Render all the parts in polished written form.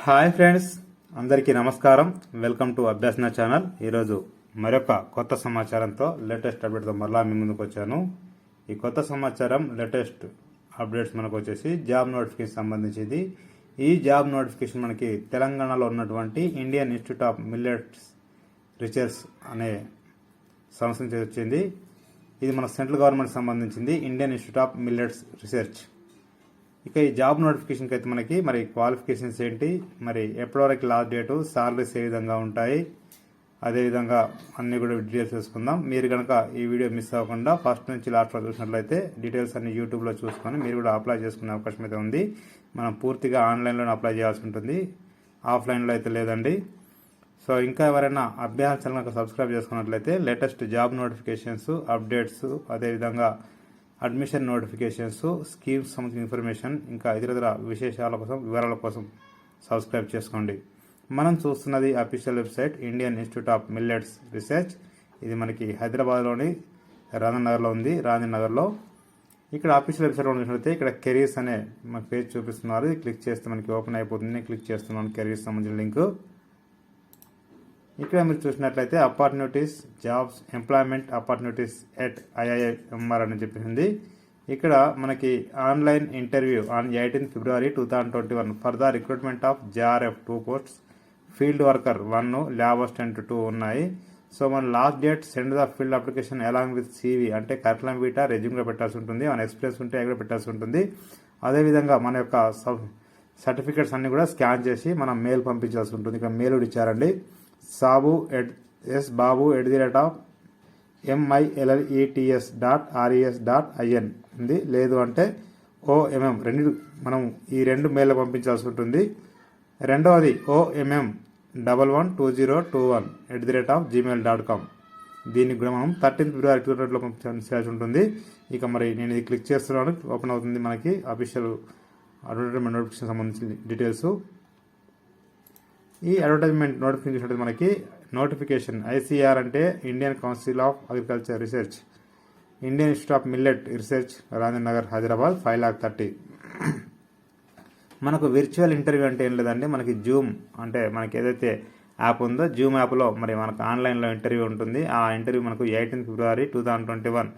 Hi friends, అందరికీ నమస్కారం. Welcome to Abhyasana channel. ఈరోజు మరొక కొత్త సమాచారంతో లేటెస్ట్ అప్డేట్తో మరలా మీ ముందుకు వచ్చాను. ఈ కొత్త సమాచారం లేటెస్ట్ అప్డేట్స్ మనకు వచ్చేసి జాబ్ నోటిఫికేషన్ సంబంధించింది. ఈ జాబ్ నోటిఫికేషన్ మనకి తెలంగాణలో ఉన్నటువంటి Indian institute of millets research అనే సంస్థ నుంచి వచ్చింది. ఇది మన సెంట్రల్ గవర్నమెంట్ సంబంధించింది, Indian institute of millets research. ఇక ఈ జాబ్ నోటిఫికేషన్కి అయితే మనకి మరి క్వాలిఫికేషన్స్ ఏంటి, మరి ఎప్పటివరకు లాస్ట్ డేటు, సాలరీస్ ఏ విధంగా ఉంటాయి, అదేవిధంగా అన్ని కూడా డీటెయిల్స్ తెలుసుకుందాం. మీరు కనుక ఈ వీడియో మిస్ అవ్వకుండా ఫస్ట్ నుంచి లాస్ట్ వరకు చూసినట్లయితే డీటెయిల్స్ అన్ని యూట్యూబ్లో చూసుకొని మీరు కూడా అప్లై చేసుకునే అవకాశం అయితే ఉంది. మనం పూర్తిగా ఆన్లైన్లోనే అప్లై చేయాల్సి ఉంటుంది, ఆఫ్లైన్లో అయితే లేదండి. సో ఇంకా ఎవరైనా అభ్యాస ఛానల్ సబ్స్క్రైబ్ చేసుకున్నట్లయితే లేటెస్ట్ జాబ్ నోటిఫికేషన్స్, అప్డేట్స్, అదేవిధంగా అడ్మిషన్ నోటిఫికేషన్స్, స్కీమ్స్ సంబంధించిన ఇన్ఫర్మేషన్, ఇంకా ఇతర విశేషాల కోసం, వివరాల కోసం సబ్స్క్రైబ్ చేసుకోండి. మనం చూస్తున్నది official website Indian institute of millets research. ఇది మనకి హైదరాబాద్లోని రాజనగర్లో ఉంది, రాజనగర్లో. ఇక్కడ అఫీషియల్ వెబ్సైట్ చూసినట్లయితే ఇక్కడ కెరీర్స్ అనే మన పేజ్ చూపిస్తున్నారు. ఇది క్లిక్ చేస్తే మనకి ఓపెన్ అయిపోతుంది. క్లిక్ చేస్తున్నాను కెరీర్స్ సంబంధించిన లింక్. ఇక్కడ మీరు చూసినట్లయితే opportunities, jobs, employment opportunities at IIMR అని చెప్పింది. ఇక్కడ మనకి online interview on 18 February 2021 for the recruitment of JRF 2 posts, field worker 1, lab assistant 2 ఉన్నాయి. సో మన last date send the field application along with CV అంటే కరికులం వీటా, రెజ్యూమ్లో పెట్టాల్సి ఉంటుంది. మన ఎక్స్పీరియన్స్ ఉంటే ఎక్కడ పెట్టాల్సి ఉంటుంది. అదేవిధంగా మన యొక్క సర్టిఫికేట్స్ అన్ని కూడా స్కాన్ చేసి మనం మెయిల్ పంపించాల్సి ఉంటుంది. ఇక్కడ మెయిల్ ఇచ్చారండి, sabu@millets.res.in ఉంది. లేదు అంటే OMM మనం ఈ రెండు మెయిల్ పంపించాల్సి ఉంటుంది. రెండవది OMM112021 దీనికి కూడా మనం 13 February 2022 పంపించాల్సి ఉంటుంది. ఇక మరి నేను ఇది క్లిక్ చేస్తున్నాను, ఓపెన్ అవుతుంది మనకి అఫీషియల్ అడ్వర్టైజ్మెంట్ నోటిఫికేషన్ సంబంధించిన డీటెయిల్స్. ఈ అడ్వర్టైజ్మెంట్ నోటిఫికేషన్ మనకి నోటిఫికేషన్ ICR అంటే Indian council of agriculture research, Indian institute of millet research, Rajanagar, Hyderabad 5,30,000. మనకు విర్చువల్ ఇంటర్వ్యూ అంటే ఏం లేదండి, మనకి జూమ్ అంటే మనకి ఏదైతే యాప్ ఉందో జూమ్ యాప్లో మరి మనకు ఆన్లైన్లో ఇంటర్వ్యూ ఉంటుంది. ఆ ఇంటర్వ్యూ మనకు 18 February 2021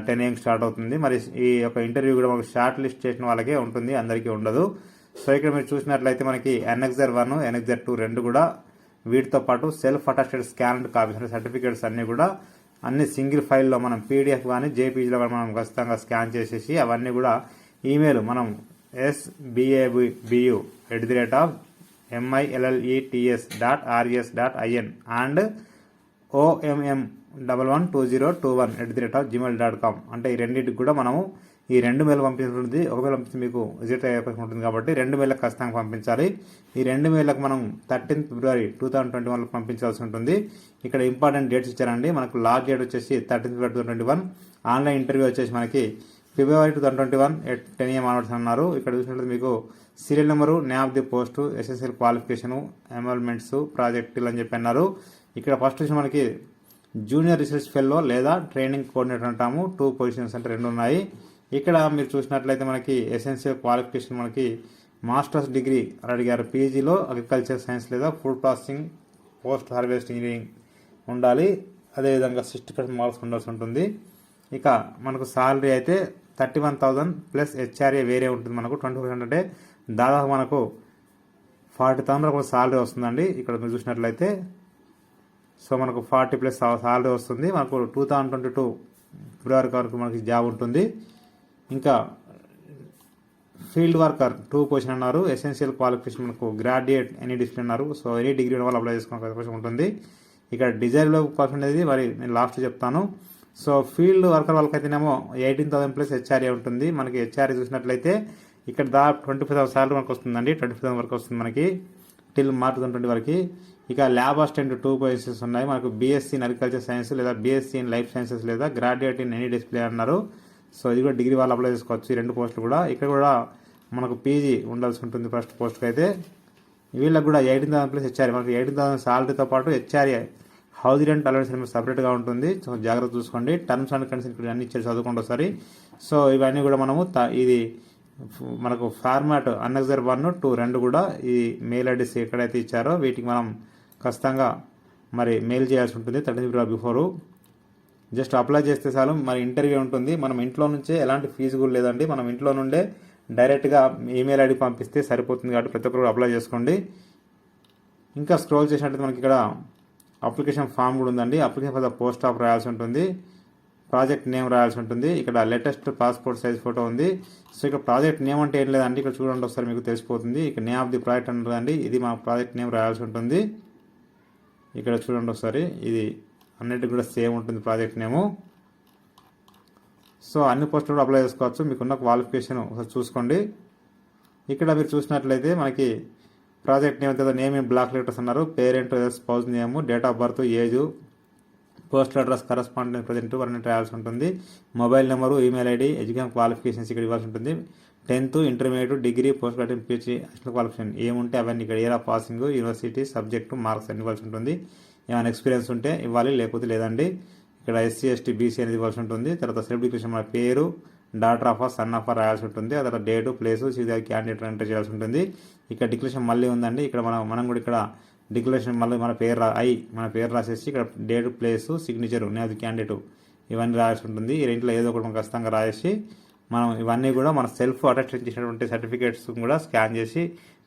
10 AM స్టార్ట్ అవుతుంది. మరి ఈ యొక్క ఇంటర్వ్యూ కూడా మనకు షార్ట్ లిస్ట్ చేసిన వాళ్ళకే ఉంటుంది, అందరికీ ఉండదు. సో ఇక్కడ మీరు చూసినట్లయితే మనకి NXR 1, NXR 2 రెండు కూడా వీటితో పాటు సెల్ఫ్ అటెస్టెడ్ స్కాన్డ్ కాపీస్ అంటే సర్టిఫికేట్స్ అన్నీ కూడా అన్ని సింగిల్ ఫైల్లో మనం PDF కానీ JPGలో కానీ మనం ఖచ్చితంగా స్కాన్ చేసేసి అవన్నీ కూడా ఈమెయిల్ మనం SBABU@millets.res.in అండ్ OMM112021 అంటే ఈ రెండింటికి కూడా మనము ఈ రెండు మెయిల్ పంపించుంటుంది. ఒక మెయిల్ పంపిస్తే మీకు విజిట్ అయ్యే అవకాశం ఉంటుంది కాబట్టి రెండు మెయిల్కి ఖచ్చితంగా పంపించాలి. ఈ రెండు మెయిల్కి మనం 13 February 2021 పంపించాల్సి ఉంటుంది. ఇక్కడ ఇంపార్టెంట్ డేట్స్ ఇచ్చారండి. మనకు లాస్ట్ డేట్ వచ్చేసి 13 February 2021, ఆన్లైన్ ఇంటర్వ్యూ వచ్చేసి మనకి February 2021 at 10 AM ఆన్వర్డ్స్ అన్నారు. ఇక్కడ చూసినట్లయితే మీకు serial number, name of the post, SSL qualification, enrolments, ప్రాజెక్టులు అని చెప్పి అన్నారు. ఇక్కడ ఫస్ట్ వచ్చి మనకి జూనియర్ రీసెర్చ్ ఫెల్లో లేదా ట్రైనింగ్ కోఆర్డినేటర్ అంటాము. 2 పొజిషన్స్ అంటే 2 ఉన్నాయి. ఇక్కడ మీరు చూసినట్లయితే మనకి ఎసెన్షియల్ క్వాలిఫికేషన్ మనకి మాస్టర్స్ డిగ్రీ అని అడిగారు. PGలో అగ్రికల్చర్ సైన్స్ లేదా food processing, post harvest engineering ఉండాలి. అదేవిధంగా 60% మార్క్స్ ఉండాల్సి ఉంటుంది. ఇక మనకు సాలరీ అయితే 31,000 ప్లస్ HRA వేరే ఉంటుంది. మనకు 20% అంటే దాదాపు మనకు 40,000 సాలరీ వస్తుందండి. ఇక్కడ మీరు చూసినట్లయితే సో మనకు 40+ సాలరీ వస్తుంది. మనకు 2022 February వరకు మనకి జాబ్ ఉంటుంది. ఇంకా ఫీల్డ్ వర్కర్ 2 పొజిషన్ అన్నారు. ఎసెన్షియల్ క్వాలిఫికేషన్ మనకు గ్రాడ్యుయేట్ ఎనీ డిసిప్లిన్ అన్నారు. సో ఎనీ డిగ్రీ వాళ్ళు అప్లై చేసుకునే అవకాశం ఉంటుంది. ఇక్కడ డిజైర్లో క్వాలిఫికేషన్ అనేది మరి నేను లాస్ట్ చెప్తాను. సో ఫీల్డ్ వర్కర్ వాళ్ళకైతేనేమో 18,000 ప్లస్ HRA ఉంటుంది. మనకి HRA చూసినట్లయితే ఇక్కడ దాదాపు 25,000 సాలరీ మనకు వస్తుందండి. 25,000 వరకు వస్తుంది మనకి టిల్ March 2020 వరకు. ఇక ల్యాబ్ అసిస్టెంట్ 2 పొజిషన్స్ ఉన్నాయి. మనకు BSc ఇన్ అగ్రికల్చర్ సైన్స్ లేదా BSc ఇన్ లైఫ్ సైన్సెస్ లేదా గ్రాడ్యుయేట్ ఇన్ ఎనీ డిసిప్లిన్ అన్నారు. సో ఇది కూడా డిగ్రీ వాళ్ళు అప్లై చేసుకోవచ్చు, ఈ 2 పోస్టులు కూడా. ఇక్కడ కూడా మనకు PG ఉండాల్సి ఉంటుంది ఫస్ట్ పోస్ట్కి అయితే. వీళ్ళకి కూడా 18,000 ప్లస్ HRA, మనకు 18,000 సాలరీతో పాటు HRA హౌస్ రెంట్ అలవెన్స్ సపరేట్గా ఉంటుంది. సో జాగ్రత్త చూసుకోండి. టర్మ్స్ అండ్ కండిషన్స్ అన్ని ఇచ్చారు, చదువుకోండి ఒకసారి. సో ఇవన్నీ కూడా మనము ఇది మనకు ఫార్మాట్ అన్నెక్సర్ 1, 2 రెండు కూడా ఈ మెయిల్ ఐడీస్ ఎక్కడైతే ఇచ్చారో వీటికి మనం ఖచ్చితంగా మరి మెయిల్ చేయాల్సి ఉంటుంది 13 ఫిబ్రవరి బిఫోరు. జస్ట్ అప్లై చేస్తే చాలు. మరి ఇంటర్వ్యూ ఉంటుంది. మనం ఇంట్లో నుంచే ఎలాంటి ఫీజు కూడా లేదండి. మనం ఇంట్లో నుండే డైరెక్ట్గా ఈమెయిల్ ఐడి పంపిస్తే సరిపోతుంది కాబట్టి ప్రతి ఒక్కరు అప్లై చేసుకోండి. ఇంకా స్క్రోల్ చేసినట్టు మనకి ఇక్కడ అప్లికేషన్ ఫామ్ కూడా ఉందండి. Application for the post of రాయాల్సి ఉంటుంది, ప్రాజెక్ట్ నేమ్ రాయాల్సి ఉంటుంది. ఇక్కడ లేటెస్ట్ పాస్పోర్ట్ సైజ్ ఫోటో ఉంది. సో ఇక్కడ ప్రాజెక్ట్ నేమ్ అంటే ఏం లేదండి, ఇక్కడ చూడండి ఒకసారి మీకు తెలిసిపోతుంది. ఇక్కడ నేమ్ ఆఫ్ ది ప్రాజెక్ట్ ఉంటుందండి, ఇది మా ప్రాజెక్ట్ నేమ్ రాయాల్సి ఉంటుంది. ఇక్కడ చూడండి ఒకసారి, ఇది అన్నిటికీ కూడా సేమ్ ఉంటుంది ప్రాజెక్ట్ నేము. సో అన్ని పోస్టులు కూడా అప్లై చేసుకోవచ్చు. మీకున్న క్వాలిఫికేషన్ ఒకసారి చూసుకోండి. ఇక్కడ మీరు చూసినట్లయితే మనకి ప్రాజెక్ట్ నేమ్ అయితే నేమ్ ఇన్ బ్లాక్ లెటర్స్ అన్నారు, parent spouse name, date of birth, age, postal address, correspondent present అన్ని రాయాల్సి ఉంటుంది. Mobile number, email ID, education qualifications ఇక్కడ ఇవ్వాల్సి ఉంటుంది. 10th, intermediate, degree, post graduate, PhD, additional qualification ఏముంటే అవన్నీ ఇక్కడ year of passing, university, subject, marks అన్ని ఇవ్వాల్సి ఉంటుంది. ఏమైనా ఎక్స్పీరియన్స్ ఉంటే ఇవ్వాలి, లేకపోతే లేదండి. ఇక్కడ SC, ST, BC అనేది ఇవ్వాల్సి ఉంటుంది. తర్వాత సెల్ఫ్ డిక్లరేషన్ మన పేరు, డాటర్ ఆఫ్ సన్ ఆఫ్ రాయాల్సి ఉంటుంది. ఆ తర్వాత డేటు, ప్లేసు, క్యాండిడేట్ ఎంటర్ చేయాల్సి ఉంటుంది. ఇక్కడ డిక్లరేషన్ మళ్ళీ ఉందండి. ఇక్కడ మనం కూడా ఇక్కడ డిక్లరేషన్ మళ్ళీ మన పేరు రాసేసి ఇక్కడ date, place, signature, name candidate ఇవన్నీ రాయాల్సి ఉంటుంది. ఈ రెంట్లో ఏదో ఒకటి మనం ఖచ్చితంగా రాసి మనం ఇవన్నీ కూడా మన సెల్ఫ్ అటెస్టెడ్ చేసినటువంటి సర్టిఫికేట్స్ కూడా స్కాన్ చేసి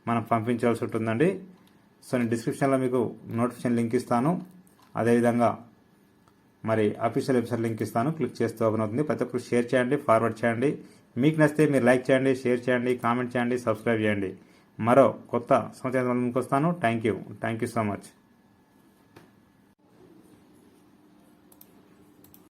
మనం పంపించాల్సి ఉంటుందండి. సో నేను డిస్క్రిప్షన్లో మీకు నోటిఫికేషన్ లింక్ ఇస్తాను, అదేవిధంగా మరి అఫీషియల్ వెబ్సైట్ లింక్ ఇస్తాను, క్లిక్ చేస్తే ఓపెన్ అవుతుంది. ప్రతి ఒక్కరు షేర్ చేయండి, ఫార్వర్డ్ చేయండి. మీకు నచ్చితే మీరు లైక్ చేయండి, షేర్ చేయండి, కామెంట్ చేయండి, సబ్స్క్రైబ్ చేయండి. మరో కొత్త సమాచారం ముందుకు వస్తాను. Thank you so much.